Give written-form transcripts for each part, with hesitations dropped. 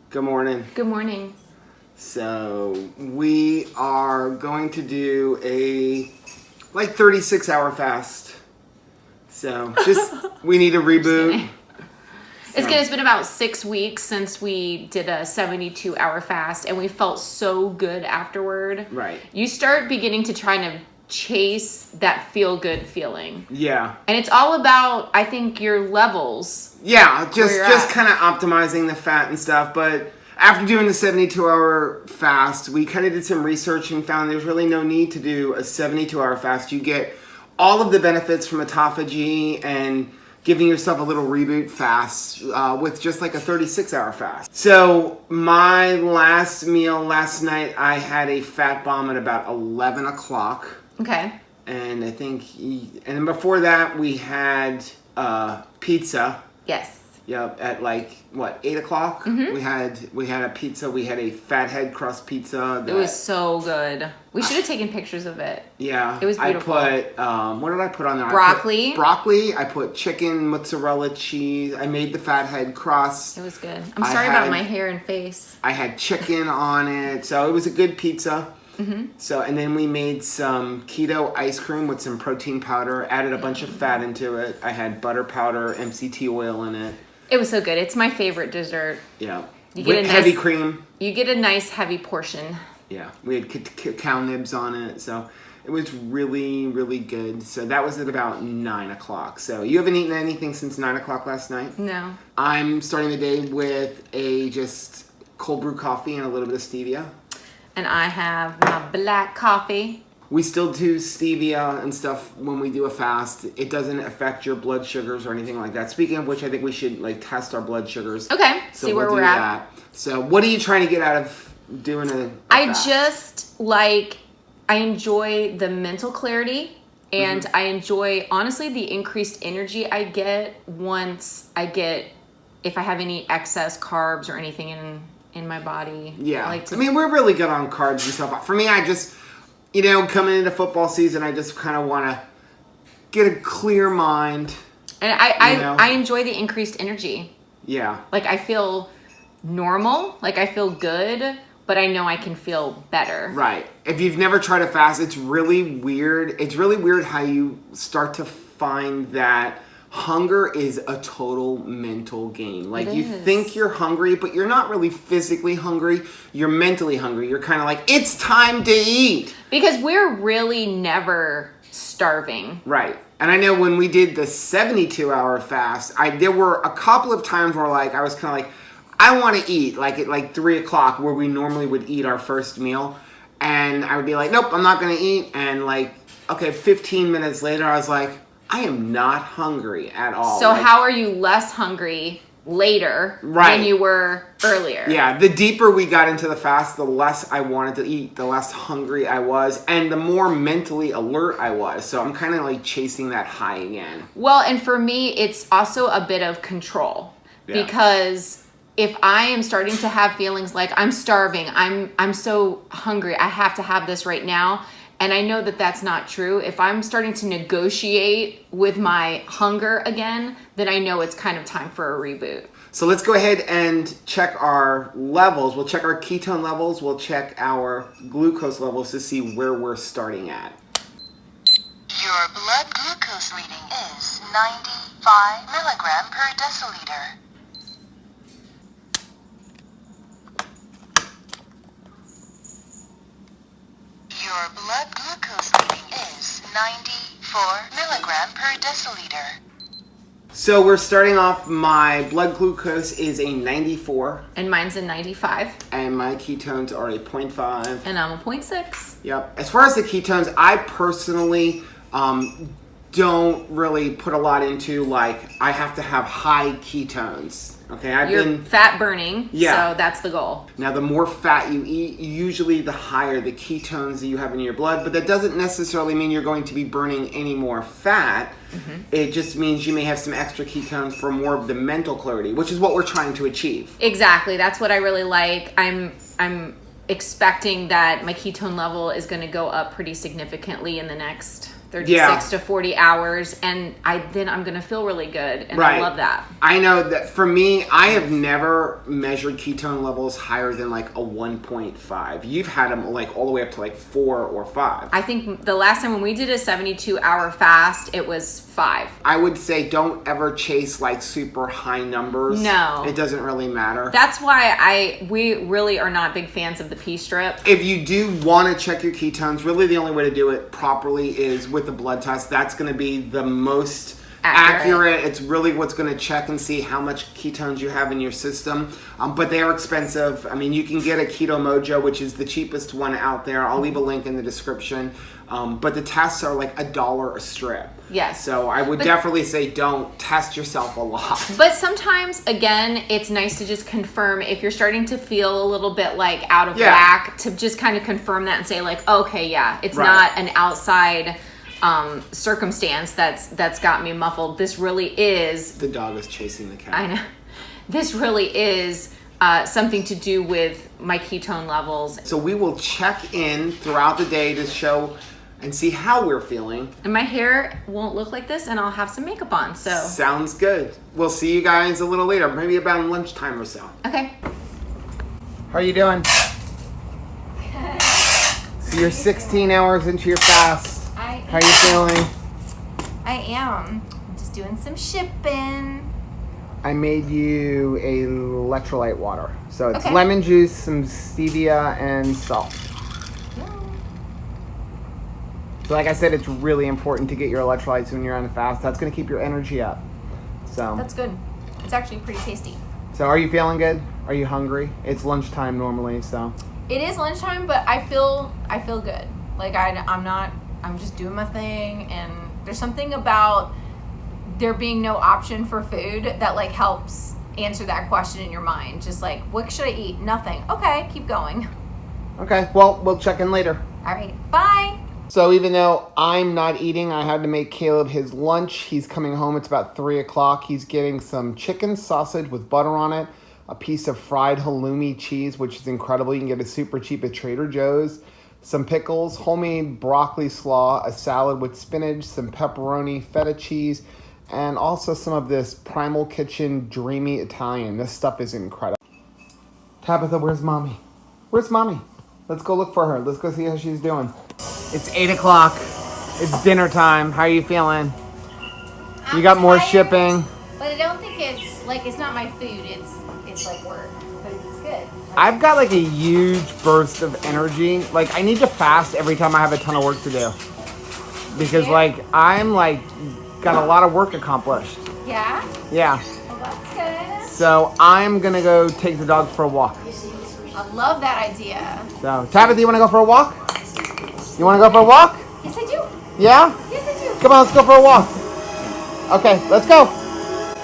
Good morning. Good morning. So we are going to do a 36-hour fast. So we need a reboot. It's been about 6 weeks since we did a 72-hour fast, and we felt so good afterward. Right. You start beginning to try to chase that feel-good feeling. Yeah. And it's all about, I think, your levels. Yeah, just at. kind of optimizing the fat and stuff. But after doing the 72-hour fast, we kind of did some research and found there's really no need to do a 72-hour fast. You get all of the benefits from autophagy and giving yourself a little reboot fast with just like a 36-hour fast. So my last meal last night, I had a fat bomb at about 11 o'clock. Okay. And I think, and then before that, we had pizza. Yes. Yep, at 8 o'clock? Mm-hmm. We had a pizza. We had a fathead crust pizza. It was so good. We should have taken pictures of it. Yeah. It was beautiful. I put, what did I put on there? Broccoli. I put chicken, mozzarella cheese. I made the fathead crust. It was good. I'm sorry about my hair and face. I had chicken on it. So it was a good pizza. Mm-hmm. So, and then we made some keto ice cream with some protein powder, added a bunch of fat into it. I had butter powder, MCT oil in it. It was so good. It's my favorite dessert. Yeah. You get a heavy cream. You get a nice heavy portion. Yeah. We had cow nibs on it. So it was really, really good. So that was at about 9 o'clock. So you haven't eaten anything since 9 o'clock last night? No. I'm starting the day with a just cold brew coffee and a little bit of stevia. And I have my black coffee. We still do stevia and stuff when we do a fast. It doesn't affect your blood sugars or anything like that. Speaking of which, I think we should test our blood sugars. Okay, So see where we'll we're do at. that. So what are you trying to get out of doing a I fast? just I enjoy the mental clarity, and I enjoy, honestly, the increased energy I get if I have any excess carbs or anything in my body. Yeah. I mean, we're really good on carbs and stuff. For me, I just, coming into football season, I just kind of want to get a clear mind. And I enjoy the increased energy. Yeah. I feel normal, I feel good, but I know I can feel better. Right. If you've never tried a fast, it's really weird. It's really weird how you start to find that hunger is a total mental game. You think you're hungry, but you're not really physically hungry. You're mentally hungry. You're kind of like, it's time to eat. Because we're really never starving. Right. And I know when we did the 72-hour fast, there were a couple of times where I was kind of like, I want to eat, at 3 o'clock where we normally would eat our first meal. And I would be like, nope, I'm not going to eat. And 15 minutes later, I was like, I am not hungry at all. So how are you less hungry later than you were earlier? Yeah, the deeper we got into the fast, the less I wanted to eat, the less hungry I was, and the more mentally alert I was. So I'm kind of chasing that high again. Well, and for me, it's also a bit of control. Yeah. Because if I am starting to have feelings like I'm starving, I'm so hungry, I have to have this right now, and I know that that's not true. If I'm starting to negotiate with my hunger again, then I know it's kind of time for a reboot. So let's go ahead and check our levels. We'll check our ketone levels. We'll check our glucose levels to see where we're starting at. Your blood glucose reading is 95 milligram per deciliter. Your blood glucose reading is 94 milligram per deciliter. So we're starting off, my blood glucose is a 94. And mine's a 95. And my ketones are a 0.5. And I'm a 0.6. Yep. As far as the ketones, I personally don't really put a lot into, I have to have high ketones. Okay, You're fat burning, Yeah. so that's the goal. Now, the more fat you eat, usually the higher the ketones that you have in your blood, but that doesn't necessarily mean you're going to be burning any more fat. Mm-hmm. It just means you may have some extra ketones for more of the mental clarity, which is what we're trying to achieve. Exactly. That's what I really like. I'm expecting that my ketone level is going to go up pretty significantly in the next 36 to 40 hours, and then I'm gonna feel really good, and I love that. I know that for me, I have never measured ketone levels higher than like a 1.5. You've had them like all the way up to like 4 or 5. I think the last time when we did a 72-hour fast, it was 5. I would say don't ever chase like super high numbers. No. It doesn't really matter. That's why we really are not big fans of the P-strip. If you do want to check your ketones, really the only way to do it properly is with the blood test. That's going to be the most accurate. It's really what's going to check and see how much ketones you have in your system. But they are expensive. I mean, you can get a Keto Mojo, which is the cheapest one out there. I'll leave a link in the description. But the tests are like $1 a strip. Yes. So I would definitely say don't test yourself a lot. But sometimes, again, it's nice to just confirm if you're starting to feel a little bit like out of whack, to just kind of confirm that and say like, okay, yeah, it's not an outside circumstance that's got me muffled. This really is. The dog is chasing the cat. I know. This really is something to do with my ketone levels. So we will check in throughout the day to show and see how we're feeling. And my hair won't look like this, and I'll have some makeup on. So sounds good. We'll see you guys a little later, maybe about lunchtime or so. Okay. How are you doing? So you're 16 hours into your fast. How are you feeling? I am. I'm just doing some shipping. I made you a electrolyte water. So it's lemon juice, some stevia, and salt. So like I said, it's really important to get your electrolytes when you're on a fast. That's going to keep your energy up. So That's good. It's actually pretty tasty. So are you feeling good? Are you hungry? It's lunchtime normally, so. It is lunchtime, but I feel good. Like I'm just doing my thing, and there's something about there being no option for food that like helps answer that question in your mind. Just like, what should I eat? Nothing. Okay, keep going. Okay, well, we'll check in later. All right, bye. So even though I'm not eating, I had to make Caleb his lunch. He's coming home. It's about 3 o'clock. He's getting some chicken sausage with butter on it, a piece of fried halloumi cheese, which is incredible. You can get it super cheap at Trader Joe's. Some pickles, homemade broccoli slaw, a salad with spinach, some pepperoni, feta cheese, and also some of this Primal Kitchen Dreamy Italian. This stuff is incredible. Tabitha, where's mommy? Where's mommy? Let's go look for her. Let's go see how she's doing. It's 8 o'clock. It's dinner time. How are you feeling? You got more shipping. But I don't think it's not my food. It's like work, but it's good. I've got like a huge burst of energy. Like I need to fast every time I have a ton of work to do. Because like I'm like got a lot of work accomplished. Yeah? Yeah. Well, that's good. So I'm gonna go take the dog for a walk. I love that idea. So Tabitha, you wanna go for a walk? You wanna go for a walk? Yes, I do. Yeah? Yes, I do. Come on, let's go for a walk. Okay, let's go.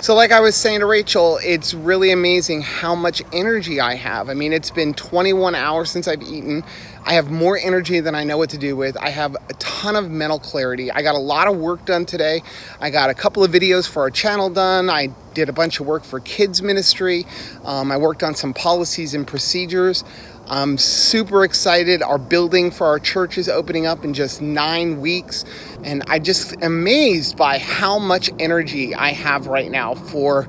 So like I was saying to Rachel, it's really amazing how much energy I have. I mean, it's been 21 hours since I've eaten. I have more energy than I know what to do with. I have a ton of mental clarity. I got a lot of work done today. I got a couple of videos for our channel done. I did a bunch of work for kids ministry. I worked on some policies and procedures. I'm super excited. Our building for our church is opening up in just 9 weeks. And I just am amazed by how much energy I have right now for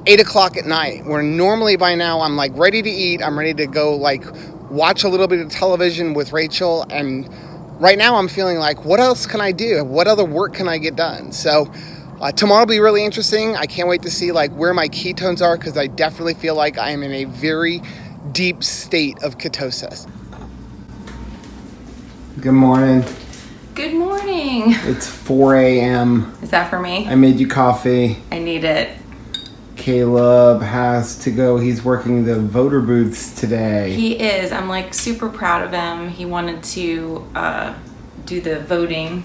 8 o'clock at night, where normally by now I'm like ready to eat. I'm ready to go like watch a little bit of television with Rachel. And right now I'm feeling like, what else can I do? What other work can I get done? So tomorrow will be really interesting. I can't wait to see like where my ketones are, because I definitely feel like I am in a very deep state of ketosis. Good morning. Good morning. It's 4 a.m. Is that for me? I made you coffee. I need it. Caleb has to go. He's working the voter booths today. He is. I'm like super proud of him. He wanted to do the voting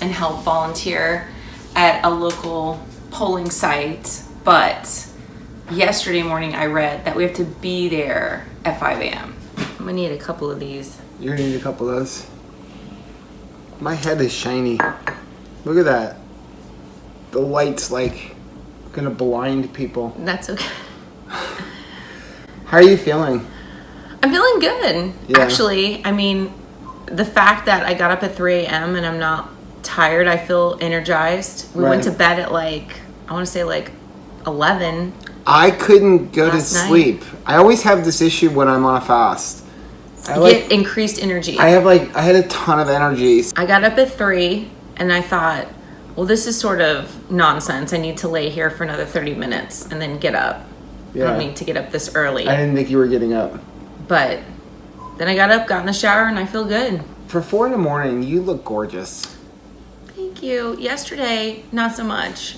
and help volunteer at a local polling site, but yesterday morning I read that we have to be there at 5 a.m. I'm gonna need a couple of these. You're gonna need a couple of those. My head is shiny. Look at that. The light's like gonna blind people. That's okay. How are you feeling? I'm feeling good, Yeah. actually. I mean, the fact that I got up at 3 a.m. and I'm not tired. I feel energized. We went Right. to bed at like, I want to say like 11. I couldn't go to Last night. sleep. I always have this issue when I'm on a fast. I You like. get increased energy. I had a ton of energy. I got up at 3 and I thought, well, this is sort of nonsense. I need to lay here for another 30 minutes and then get up. I Yeah. don't need to get up this early. I didn't think you were getting up. But then I got up, got in the shower, and I feel good. For 4 in the morning, you look gorgeous. Thank you. Yesterday, not so much.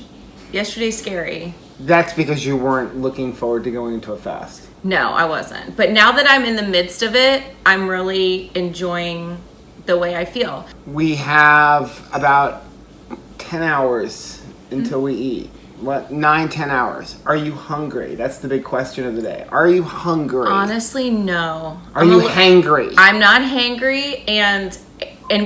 Yesterday's scary. That's because you weren't looking forward to going into a fast. No, I wasn't. But now that I'm in the midst of it, I'm really enjoying the way I feel. We have about 10 hours until we eat. What? 9-10 hours. Are you hungry? That's the big question of the day. Are you hungry? Honestly, no. Are you hangry? I'm not hangry, and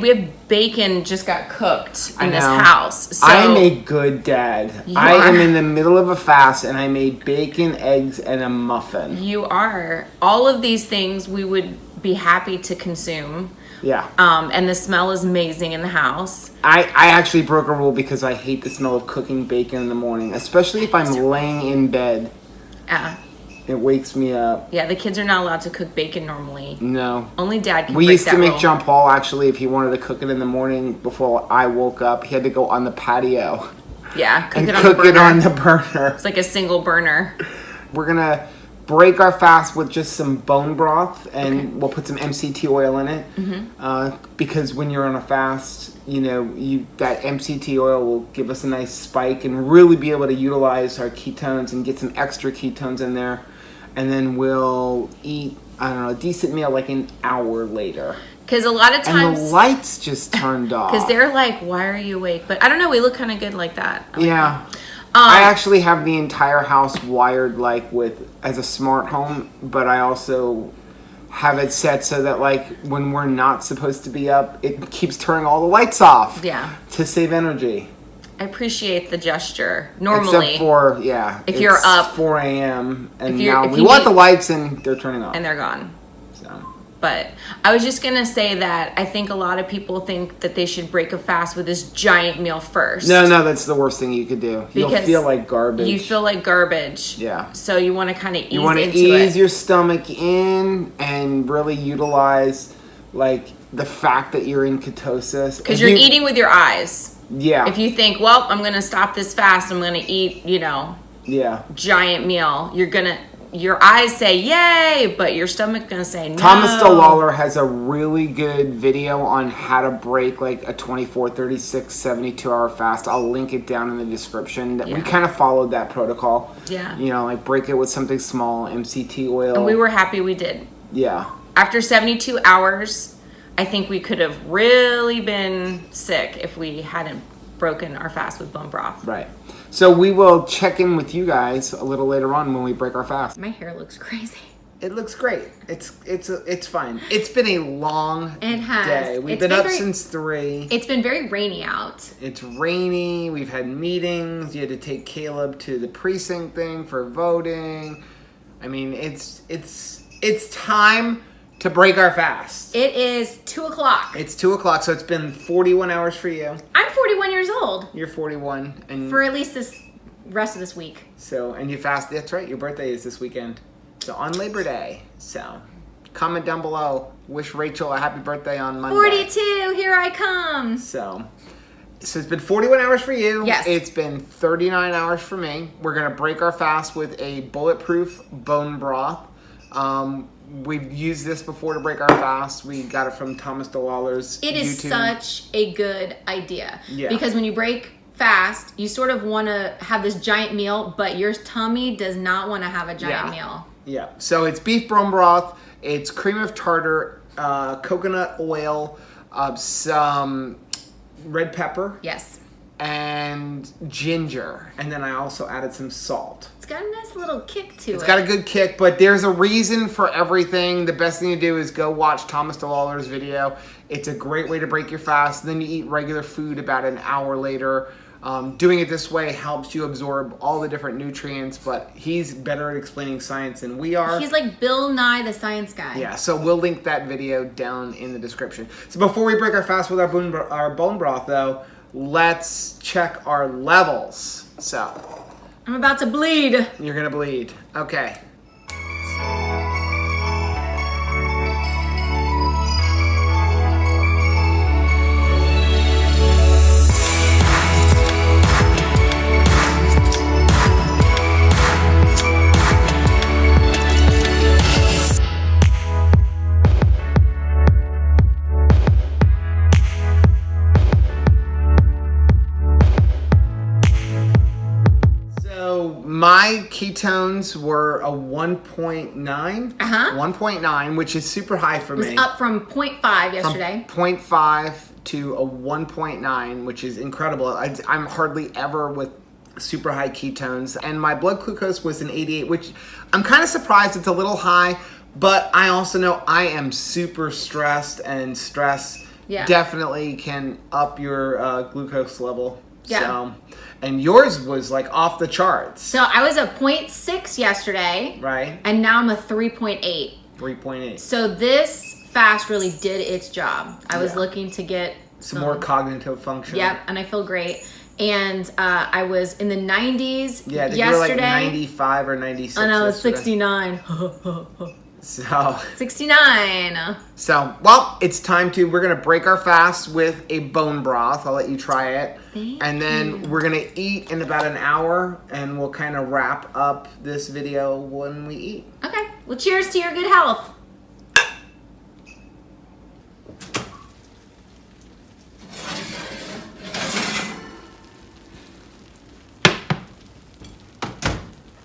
we have bacon just got cooked in this know. house. So I'm a good dad. You I am are. in the middle of a fast and I made bacon, eggs, and a muffin. you are. All of these things we would be happy to consume. Yeah. And the smell is amazing in the house. I actually broke a rule because I hate the smell of cooking bacon in the morning, especially if I'm laying in bed. It wakes me up. Yeah, the kids are not allowed to cook bacon normally. No. Only Dad can We break used to that make rule. John Paul, actually, if he wanted to cook it in the morning before I woke up, he had to go on the patio Yeah, cook and it on cook the burner. it on the burner. It's like a single burner. We're going to break our fast with just some bone broth, and we'll put some MCT oil in it. Because when you're on a fast, you know, that MCT oil will give us a nice spike and really be able to utilize our ketones and get some extra ketones in there. And then we'll eat, I don't know, a decent meal like an hour later. Because a lot of And times, the lights just turned off. because they're like, why are you awake? But I don't know, we look kind of good like that. Yeah. I actually have the entire house wired like as a smart home, but I also have it set so that like when we're not supposed to be up, it keeps turning all the lights off. Yeah. To save energy. I appreciate the gesture. Normally, Except for if you're up, 4 a.m. and you're- now if we you want need- the lights and they're turning off. and they're gone. So. But I was just gonna say that I think a lot of people think that they should break a fast with this giant meal first. No, that's the worst thing you could do. You'll Because feel like garbage. You feel like garbage. Yeah. So you want to kind of ease You want to into ease it. your stomach in and really utilize like the fact that you're in ketosis. Because If you're you- eating with your eyes. Yeah. If you think, well, I'm gonna stop this fast, I'm gonna eat, Yeah. giant meal. Your eyes say yay, but your stomach's gonna say no. Thomas DeLawler has a really good video on how to break like a 24, 36, 72 hour fast. I'll link it down in the description. We Yeah. kind of followed that protocol. Yeah. You know, like break it with something small, MCT oil. And we were happy we did. Yeah. After 72 hours, I think we could have really been sick if we hadn't broken our fast with bone broth. Right. So we will check in with you guys a little later on when we break our fast. My hair looks crazy. It looks great. It's fine. It's been a long It has. day. We've It's been been up very- since 3. It's been very rainy out. It's rainy. We've had meetings. You had to take Caleb to the precinct thing for voting. I mean, it's time to break our fast. It is 2:00. It's 2:00, so it's been 41 hours for you. I'm 41 years old You're 41, and for at least this rest of this week. and you fast. That's right. Your birthday is this weekend, so on Labor Day. So, comment down below. Wish Rachel a happy birthday on Monday. 42, here I come. So it's been 41 hours for you. Yes. It's been 39 hours for me. We're going to break our fast with a bulletproof bone broth. We've used this before to break our fast. We got it from Thomas DeLawler's It is YouTube. such a good idea. Yeah. Because when you break fast, you sort of want to have this giant meal, but your tummy does not want to have a giant meal. Yeah. So it's beef bone broth. It's cream of tartar, coconut oil, some red pepper, Yes. and ginger. And then I also added some salt. It's got a nice little kick to it. It's got a good kick, but there's a reason for everything. The best thing to do is go watch Thomas DeLawler's video. It's a great way to break your fast. Then you eat regular food about an hour later. Doing it this way helps you absorb all the different nutrients, but he's better at explaining science than we are. He's like Bill Nye the Science Guy. Yeah, so we'll link that video down in the description. So before we break our fast with our bone broth, though, let's check our levels. So, I'm about to bleed. you're gonna bleed. Okay. My ketones were a 1.9. 1.9, which is super high for me. It was up from 0.5 yesterday. From 0.5 to a 1.9, which is incredible. I'm hardly ever with super high ketones. And my blood glucose was an 88, which I'm kind of surprised it's a little high, but I also know I am super stressed, and stress definitely can up your glucose level. Yeah. So, and yours was like off the charts. So I was a 0.6 yesterday. Right. And now I'm a 3.8. 3.8. So this fast really did its job. I was looking to get some more cognitive function. Yep, and I feel great. And I was in the 90s yeah, yesterday. You were like 95 or 96. And I was yesterday. 69. So 69. So, well, it's time to, we're going to break our fast with a bone broth. I'll let you try it. And then we're going to eat in about an hour, and we'll kind of wrap up this video when we eat. Okay. Well, cheers to your good health.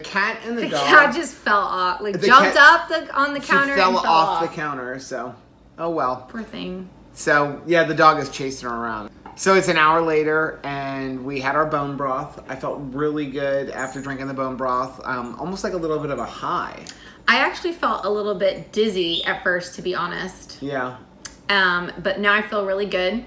Cat and the The dog. cat just fell off, like The jumped cat- up on the She counter fell and fell off the counter, so, oh well. Poor thing. So, yeah, the dog is chasing her around. So it's an hour later, and we had our bone broth. I felt really good after drinking the bone broth, almost like a little bit of a high. I actually felt a little bit dizzy at first, to be honest. Yeah. But now I feel really good.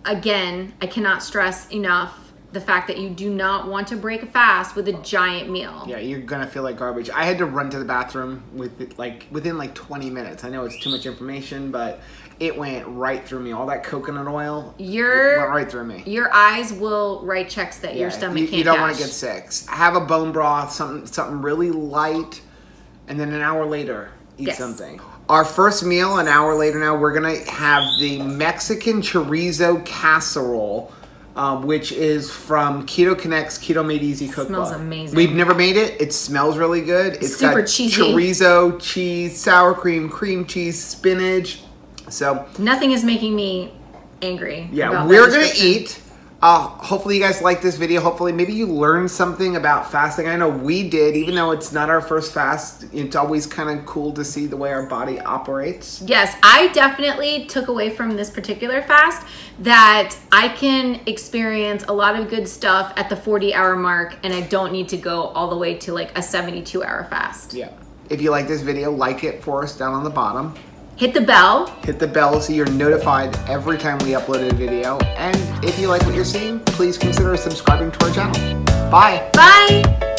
Again, I cannot stress enough the fact that you do not want to break a fast with a giant meal. Yeah, you're gonna feel like garbage. I had to run to the bathroom within 20 minutes. I know it's too much information, but it went right through me. All that coconut oil went right through me. Your eyes will write checks that your stomach can't You don't want cash. to get sick. Have a bone broth, something really light, and then an hour later, eat something. Our first meal, an hour later now, we're gonna have the Mexican chorizo casserole. Which is from Keto Connect's Keto Made Easy cookbook. Smells amazing. We've never made it. It smells really good. It's super got cheesy. Chorizo, cheese, sour cream, cream cheese, spinach. So nothing is making me angry. yeah, about we're that gonna description. eat. Hopefully you guys like this video. Hopefully maybe you learned something about fasting. I know we did, even though it's not our first fast. It's always kind of cool to see the way our body operates. Yes, I definitely took away from this particular fast that I can experience a lot of good stuff at the 40-hour mark, and I don't need to go all the way to like a 72-hour fast. Yeah. If you like this video, like it for us down on the bottom. Hit the bell. Hit the bell so you're notified every time we upload a video. And if you like what you're seeing, please consider subscribing to our channel. Bye. Bye.